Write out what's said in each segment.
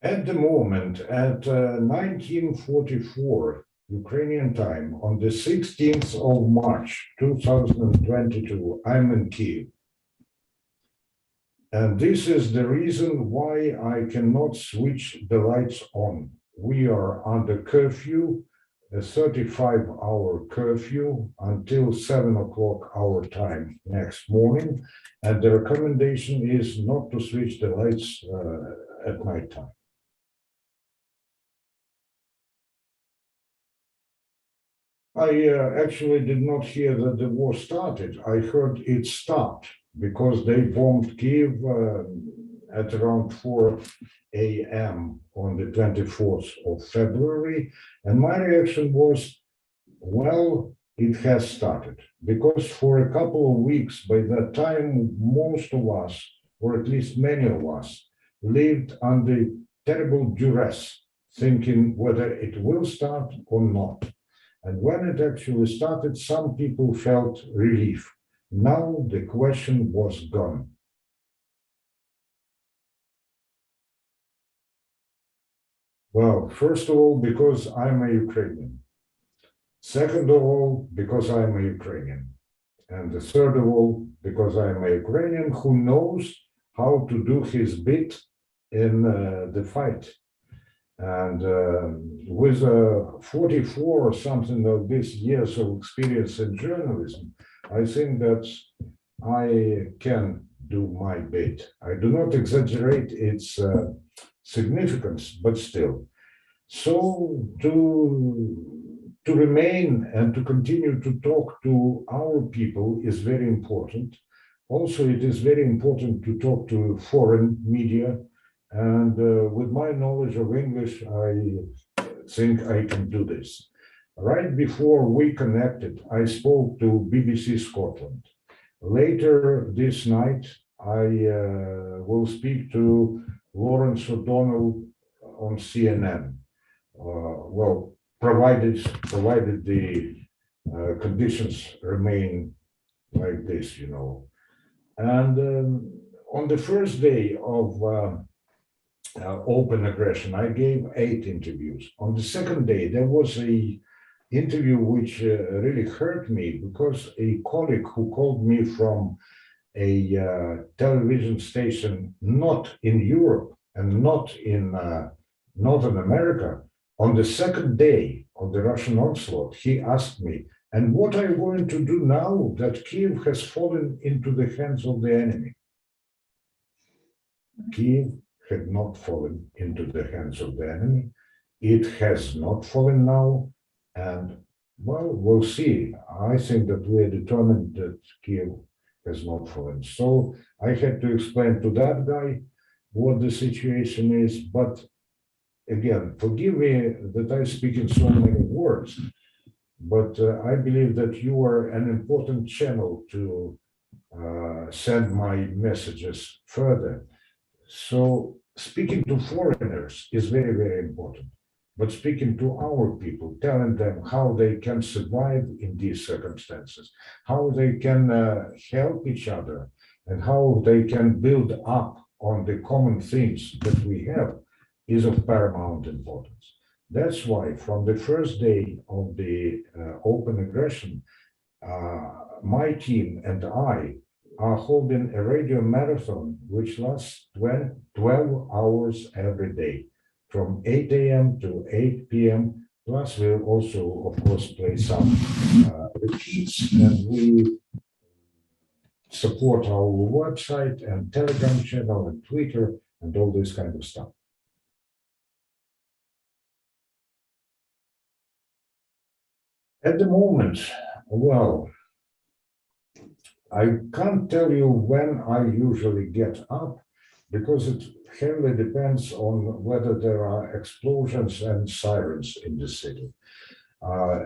At the moment, at 1944 Ukrainian time, on the 16th of March 2022, I'm in Kiev. And this is the reason why I cannot switch the lights on. We are under curfew, a 35-hour curfew until 7 o'clock our time next morning. And the recommendation is not to switch the lights at night time. I actually did not hear that the war started. I heard it stopped because they bombed Kiev at around 4 a.m. on the 24th of February. And my reaction was, well, it has started. Because for a couple of weeks, by that time, most of us, or at least many of us, lived under terrible duress, thinking whether it will start or not. And when it actually started, some people felt relief. Now the question was gone. Well, first of all, because I'm a Ukrainian. Second of all, because I'm a Ukrainian. And the third of all, because I'm a Ukrainian who knows how to do his bit in the fight. And with 44 or something of this years of experience in journalism, I think that I can do my bit. I do not exaggerate its significance, but still. So to remain and to continue to talk to our people is very important. Also, it is very important to talk to foreign media. And with my knowledge of English, I think I can do this. Right before we connected, I spoke to BBC Scotland. Later this night, I will speak to Lawrence O'Donnell on CNN. Well, provided the conditions remain like this, you know. And on the first day of open aggression, I gave 8 interviews. On the second day, there was a interview which really hurt me because a colleague who called me from a television station not in Europe and not in Northern America, on the second day of the Russian onslaught, he asked me, and what are you going to do now that Kiev has fallen into the hands of the enemy? Kiev had not fallen into the hands of the enemy. It has not fallen now. And, well, we'll see. I think that we are determined that Kiev has not fallen. So I had to explain to that guy what the situation is. But again, forgive me that I speak in so many words, but I believe that you are an important channel to send my messages further. So speaking to foreigners is very, very important. But speaking to our people, telling them how they can survive in these circumstances, how they can help each other, and how they can build up on the common things that we have is of paramount importance. That's why from the first day of the open aggression, my team and I are holding a radio marathon which lasts 12 hours every day, from 8 a.m. to 8 p.m. Plus, we'll also, of course, play some repeats, and we support our website and Telegram channel and Twitter and all this kind of stuff. At the moment, well, I can't tell you when I usually get up because it heavily depends on whether there are explosions and sirens in the city.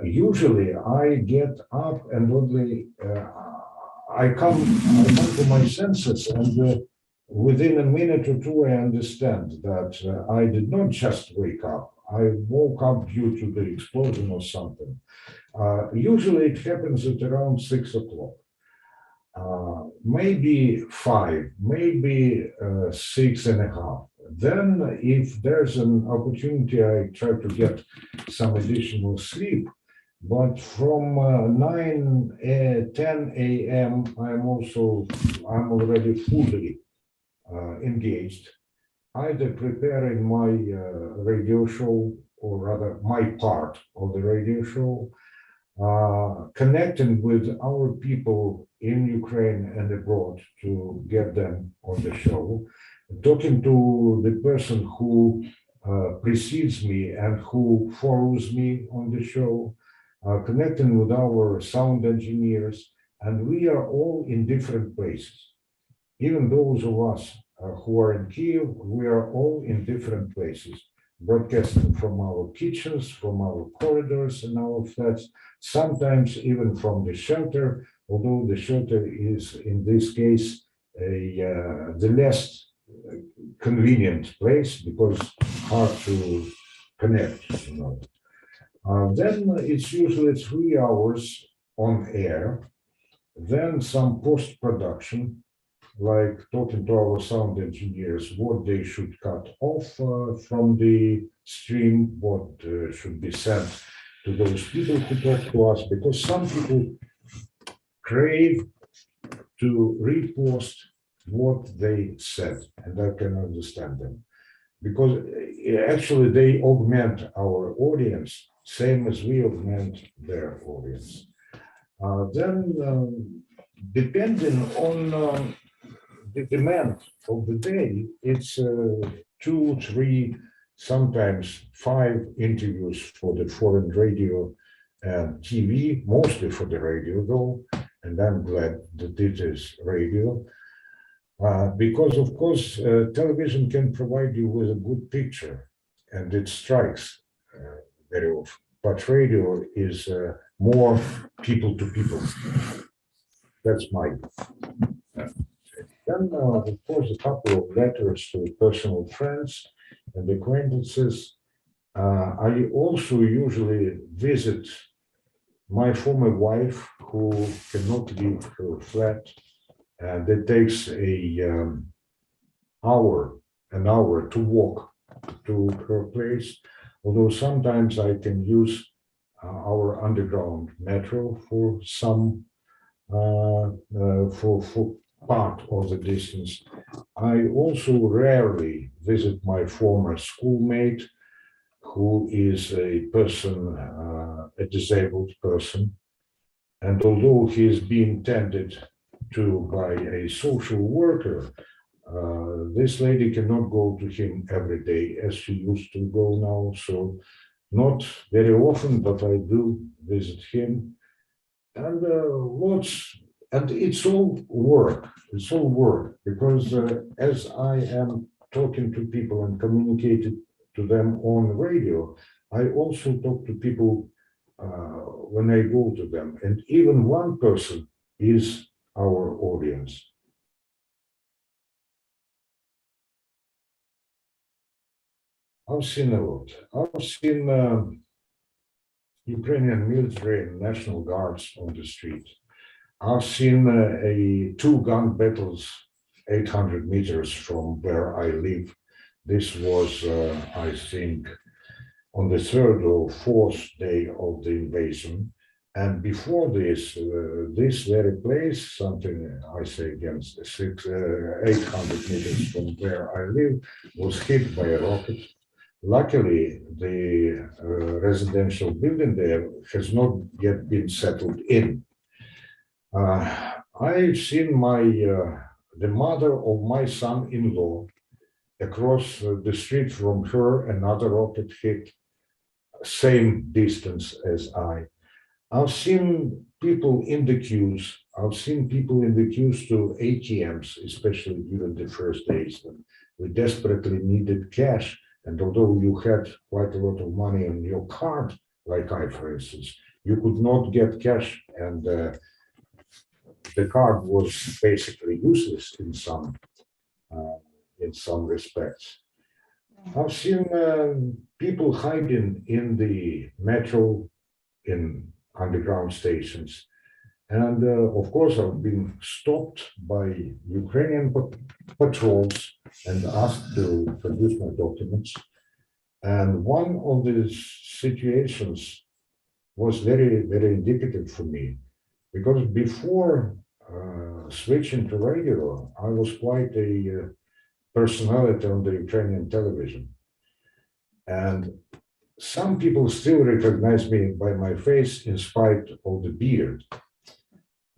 Usually I get up and only I come to my senses, and within a minute or two I understand that I did not just wake up. I woke up due to the explosion or something. Usually it happens at around 6 o'clock. Maybe 5, maybe 6.5. Then, if there's an opportunity, I try to get some additional sleep. But from 10 a.m., I'm already fully engaged, either preparing my radio show, or rather my part of the radio show, connecting with our people in Ukraine and abroad to get them on the show, talking to the person who precedes me and who follows me on the show, connecting with our sound engineers, and we are all in different places. Even those of us who are in Kiev, we are all in different places, broadcasting from our kitchens, from our corridors and our flats, sometimes even from the shelter, although the shelter is, in this case, the less convenient place because hard to connect, Then it's usually 3 hours on air, then some post-production, like talking to our sound engineers, what they should cut off from the stream, what should be sent to those people who talk to us, because some people crave to repost what they said, and I can understand them. Because actually they augment our audience, same as we augment their audience. Then, depending on the demand of the day, it's 2, 3, sometimes 5 interviews for the foreign radio and TV, mostly for the radio though, and I'm glad that it is radio, because of course television can provide you with a good picture and it strikes very often, but radio is more people to people. That's my Then, of course, a couple of letters to personal friends and acquaintances. I also usually visit my former wife, who cannot leave her flat, and it takes an hour to walk to her place. Although sometimes I can use our underground metro for some for part of the distance. I also rarely visit my former schoolmate, who is a person, a disabled person. And although he is being tended to by a social worker, this lady cannot go to him every day as she used to go now. So not very often, but I do visit him. And and it's all work. It's all work because as I am talking to people and communicating to them on radio, I also talk to people when I go to them, and even one person is our audience. I've seen a lot. I've seen Ukrainian military and National Guards on the street. I've seen 2 gun battles 800 meters from where I live. This was, I think, on the 3rd or 4th day of the invasion. And before this, this very place, something I say against 800 meters from where I live, was hit by a rocket. Luckily, the residential building there has not yet been settled in. I've seen the mother of my son-in-law across the street from her, another rocket hit, same distance as I. I've seen people in the queues. I've seen people in the queues to ATMs, especially during the first days when we desperately needed cash. And although you had quite a lot of money on your card, like I, for instance, you could not get cash, and the card was basically useless in some respects. I've seen people hiding in the metro, in underground stations, and of course I've been stopped by Ukrainian patrols and asked to produce my documents. And one of these situations was very, very indicative for me, because before switching to radio, I was quite a personality on the Ukrainian television. And some people still recognize me by my face in spite of the beard.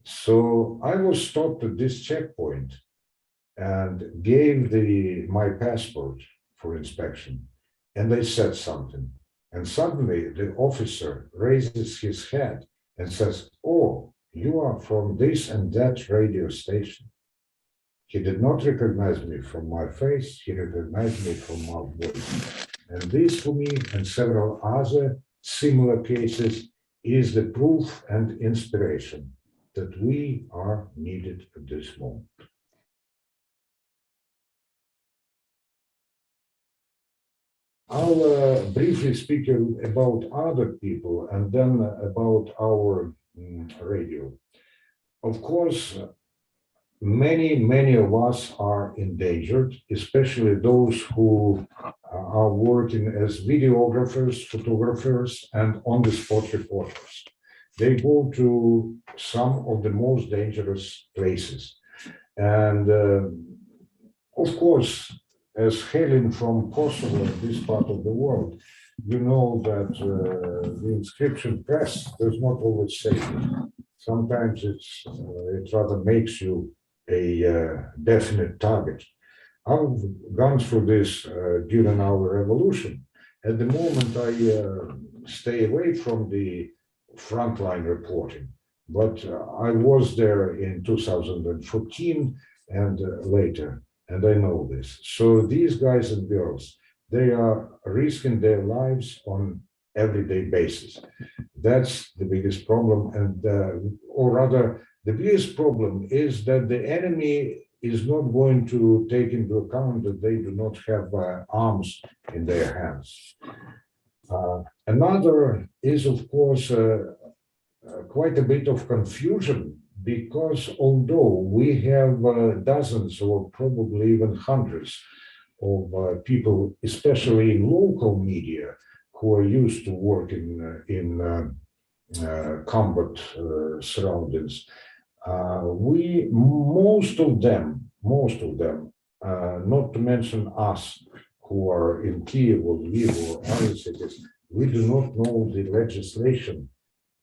So I was stopped at this checkpoint and gave my passport for inspection. And they said something. And suddenly the officer raises his head and says, "Oh, you are from this and that radio station." He did not recognize me from my face, he recognized me from my voice. And this for me and several other similar cases is the proof and inspiration that we are needed at this moment. I'll briefly speak about other people and then about our radio. Of course, many of us are endangered, especially those who are working as videographers, photographers, and on-the-spot reporters. They go to some of the most dangerous places. And of course, as hailing from Kosovo, this part of the world, you know that the inscription press does not always save you. Sometimes it rather makes you a definite target. I've gone through this during our revolution. At the moment, I stay away from the frontline reporting, but I was there in 2014 and later, and I know this. So these guys and girls, they are risking their lives on everyday basis. That's the biggest problem, and or rather, the biggest problem is that the enemy is not going to take into account that they do not have arms in their hands. Another is, of course, quite a bit of confusion, because although we have dozens or probably even hundreds of people, especially in local media, who are used to working in combat surroundings, most of them, not to mention us who are in Kiev or Lviv or other cities, we do not know the legislation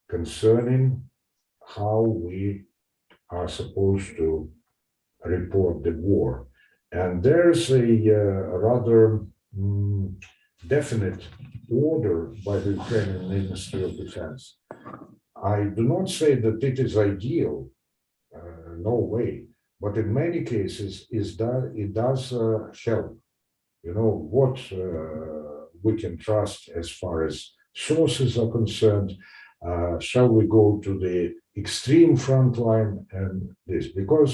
concerning how we are supposed to report the war. And there's a rather definite order by the Ukrainian Ministry of Defense. I do not say that it is ideal, no way, but in many cases it does help. You know, what we can trust as far as sources are concerned. Shall we go to the extreme front line and this? Because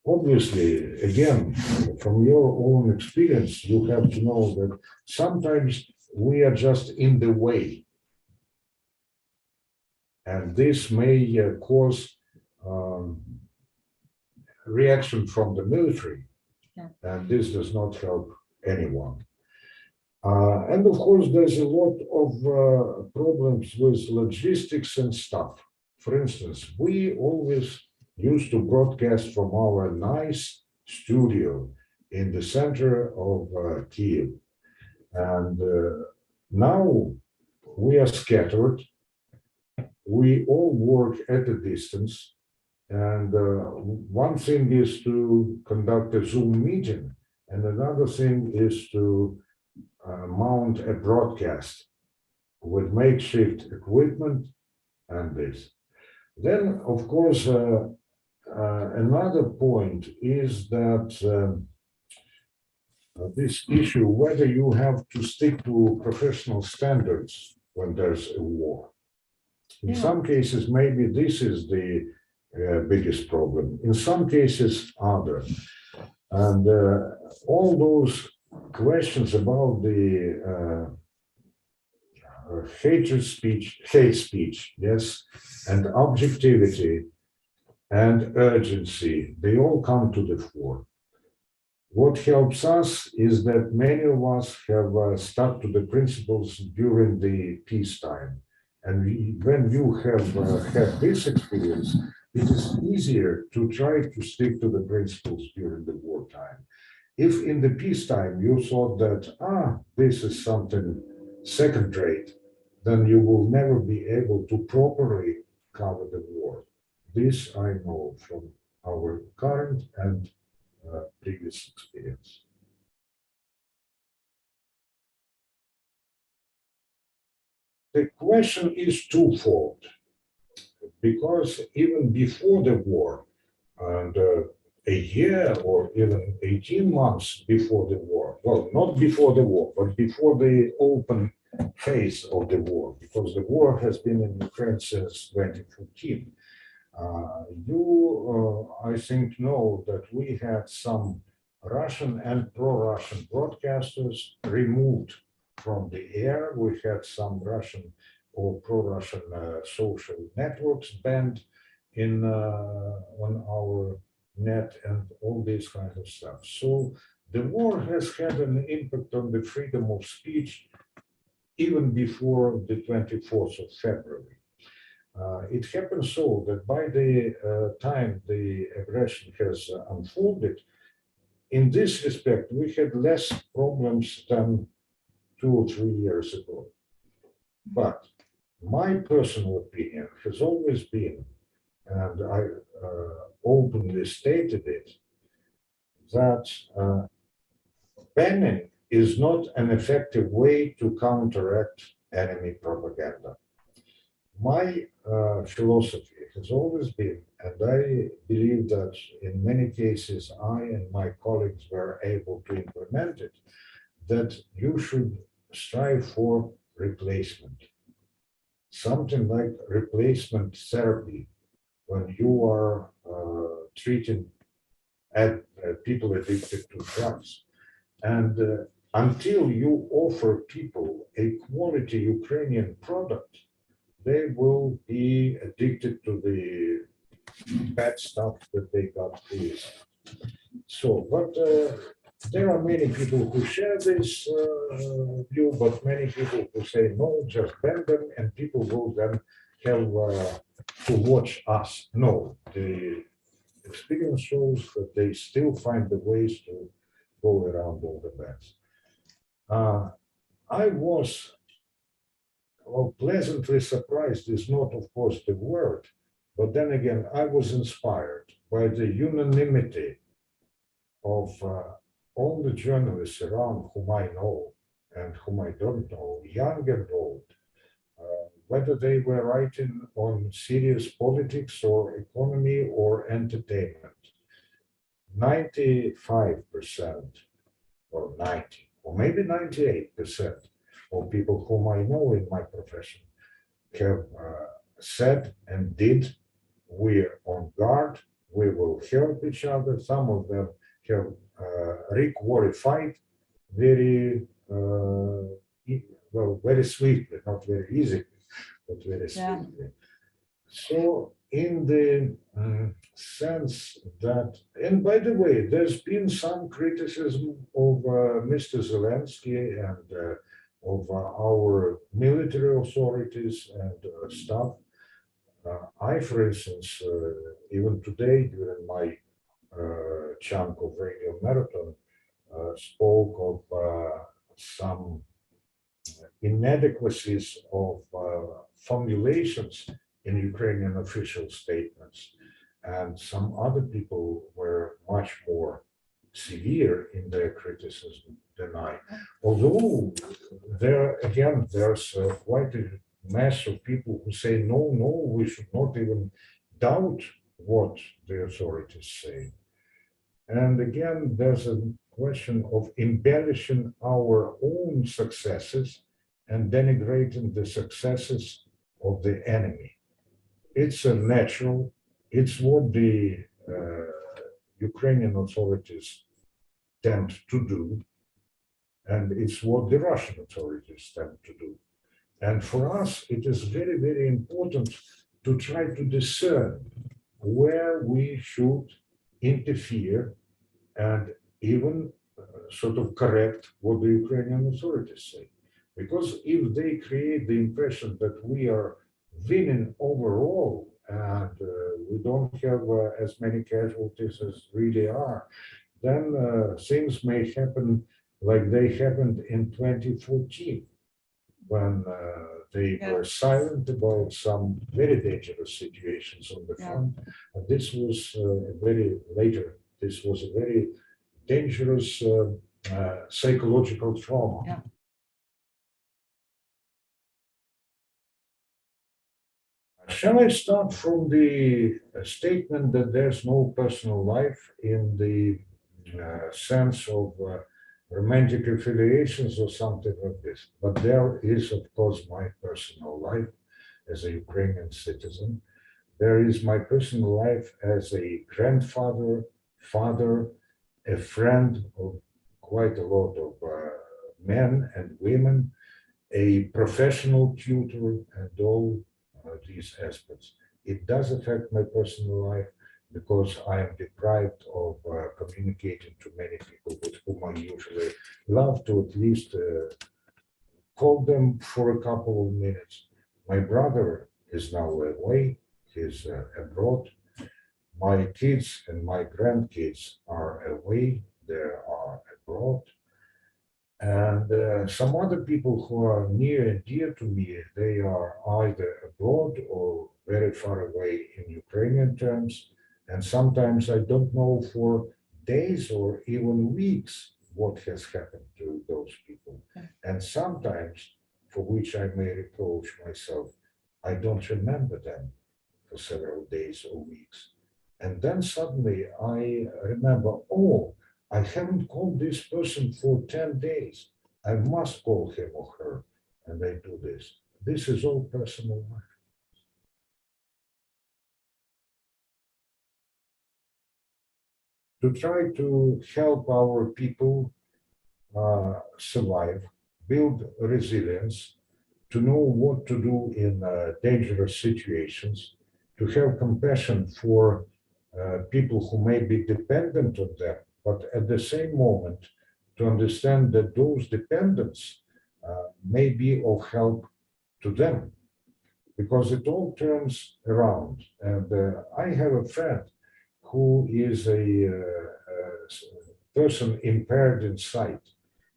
obviously, again, from your own experience, you have to know that sometimes we are just in the way. And this may cause reaction from the military. Yeah. And this does not help anyone. And of course, there's a lot of problems with logistics and stuff. For instance, we always used to broadcast from our nice studio in the center of Kiev. And now we are scattered. We all work at a distance. And one thing is to conduct a Zoom meeting, and another thing is to mount a broadcast with makeshift equipment and this. Then, of course, another point is that this issue, whether you have to stick to professional standards when there's a war. In some cases, maybe this is the biggest problem. In some cases, other. And all those questions about the hate speech, yes, and objectivity and urgency, they all come to the fore. What helps us is that many of us have stuck to the principles during the peacetime. And when you have had this experience, it is easier to try to stick to the principles during the wartime. If in the peacetime you thought that, this is something second rate, then you will never be able to properly cover the war. This I know from our current and previous experience. The question is twofold, because even before the war, and a year or even 18 months before the war, well, not before the war, but before the open phase of the war, because the war has been in Ukraine since 2014. I think, know that we had some Russian and pro-Russian broadcasters removed from the air. We had some Russian or pro-Russian social networks banned on our net and all this kind of stuff. So the war has had an impact on the freedom of speech even before the 24th of February. It happens so that by the time the aggression has unfolded, in this respect, we had less problems than 2 or 3 years ago. But my personal opinion has always been, and I openly stated it, that banning is not an effective way to counteract enemy propaganda. My philosophy has always been, and I believe that in many cases I and my colleagues were able to implement it, that you should strive for replacement. Something like replacement therapy when you are treating people addicted to drugs. And until you offer people a quality Ukrainian product, they will be addicted to the bad stuff that they got previously. So, but there are many people who share this view, but many people who say, no, just ban them, and people will then have to watch us. No, the experience shows that they still find the ways to go around all the bans. I was pleasantly surprised is not, of course, the word, but then again, I was inspired by the unanimity of all the journalists around whom I know and whom I don't know, young and old, whether they were writing on serious politics or economy or entertainment. 95% or 90, or maybe 98% of people whom I know in my profession have said and did, we're on guard, we will help each other. Some of them have re-qualified very, very swiftly, not very easily, but very swiftly. So in the sense that, and by the way, there's been some criticism of Mr. Zelensky and of our military authorities and stuff. I, for instance, even today during my chunk of radio marathon, spoke of some inadequacies of formulations in Ukrainian official statements. And some other people were much more severe in their criticism than I. Although there, again, there's quite a mass of people who say, no, we should not even doubt what the authorities say. And again, there's a question of embellishing our own successes and denigrating the successes of the enemy. It's a natural, it's what the Ukrainian authorities tend to do, and it's what the Russian authorities tend to do. And for us, it is very, very important to try to discern where we should interfere and even sort of correct what the Ukrainian authorities say. Because if they create the impression that we are winning overall and we don't have as many casualties as really are, then things may happen like they happened in 2014 when they were silent about some very dangerous situations on the front. And this was very later. This was a very dangerous psychological trauma. Yeah. Shall I start from the statement that there's no personal life in the sense of romantic affiliations or something like this? But there is, of course, my personal life as a Ukrainian citizen. There is my personal life as a grandfather, father, a friend of quite a lot of men and women, a professional tutor, and all these aspects. It does affect my personal life because I am deprived of communicating to many people with whom I usually love to at least call them for a couple of minutes. My brother is now away, he's abroad. My kids and my grandkids are away, they are abroad. And some other people who are near and dear to me, they are either abroad or very far away in Ukrainian terms. And sometimes I don't know for days or even weeks what has happened to those people. And sometimes, for which I may reproach myself, I don't remember them for several days or weeks. And then suddenly I remember, oh, I haven't called this person for 10 days. I must call him or her, and I do this. This is all personal life. To try to help our people survive, build resilience, to know what to do in dangerous situations, to have compassion for people who may be dependent on them, but at the same moment, to understand that those dependents may be of help to them, because it all turns around. And I have a friend who is a person impaired in sight.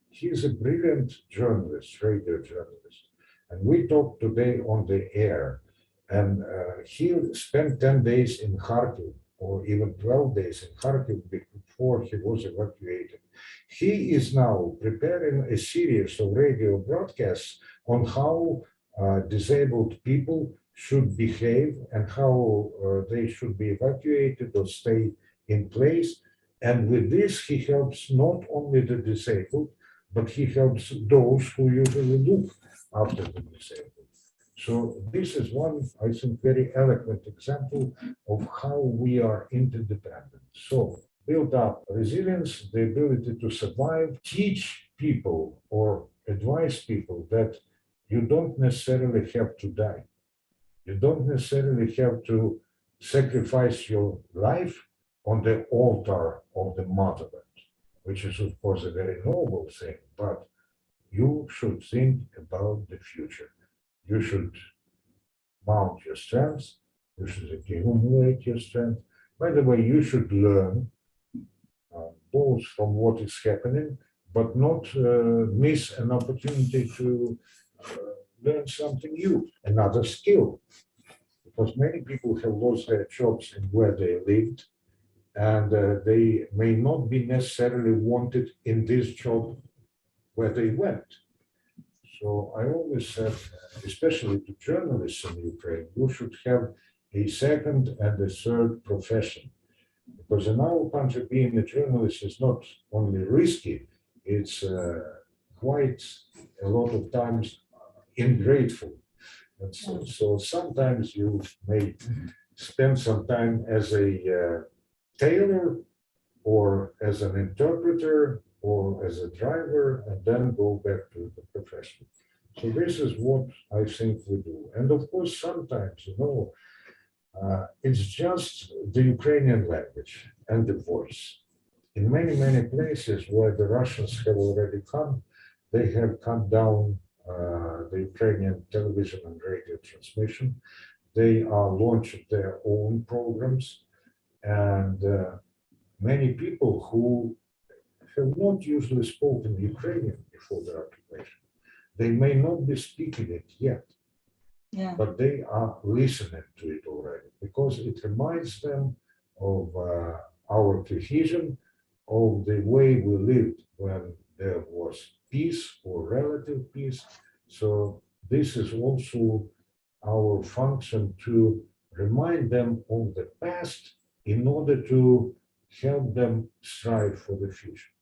He is a brilliant journalist, radio journalist. And we talked today on the air. And he spent 10 days in Kharkiv, or even 12 days in Kharkiv before he was evacuated. He is now preparing a series of radio broadcasts on how disabled people should behave and how they should be evacuated or stay in place. And with this, he helps not only the disabled, but he helps those who usually look after the disabled. So this is one, I think, very eloquent example of how we are interdependent. So build up resilience, the ability to survive, teach people or advise people that you don't necessarily have to die. You don't necessarily have to sacrifice your life on the altar of the motherland, which is, of course, a very noble thing, but you should think about the future. You should mount your strengths, you should accumulate your strength. By the way, you should learn both from what is happening, but not miss an opportunity to learn something new, another skill. Because many people have lost their jobs in where they lived, and they may not be necessarily wanted in this job where they went. So I always said, especially to journalists in Ukraine, you should have a second and a third profession. Because in our country, being a journalist is not only risky, it's quite a lot of times ungrateful. And so sometimes you may spend some time as a tailor or as an interpreter or as a driver and then go back to the profession. So this is what I think we do. And of course, sometimes, it's just the Ukrainian language and the voice. in many, many places where the Russians have already come, they have cut down the Ukrainian television and radio transmission. They are launching their own programs, and many people who have not usually spoken Ukrainian before the occupation, they may not be speaking it yet, but they are listening to it already because it reminds them of our cohesion, of the way we lived when there was peace or relative peace. So this is also our function to remind them of the past in order to help them strive for the future.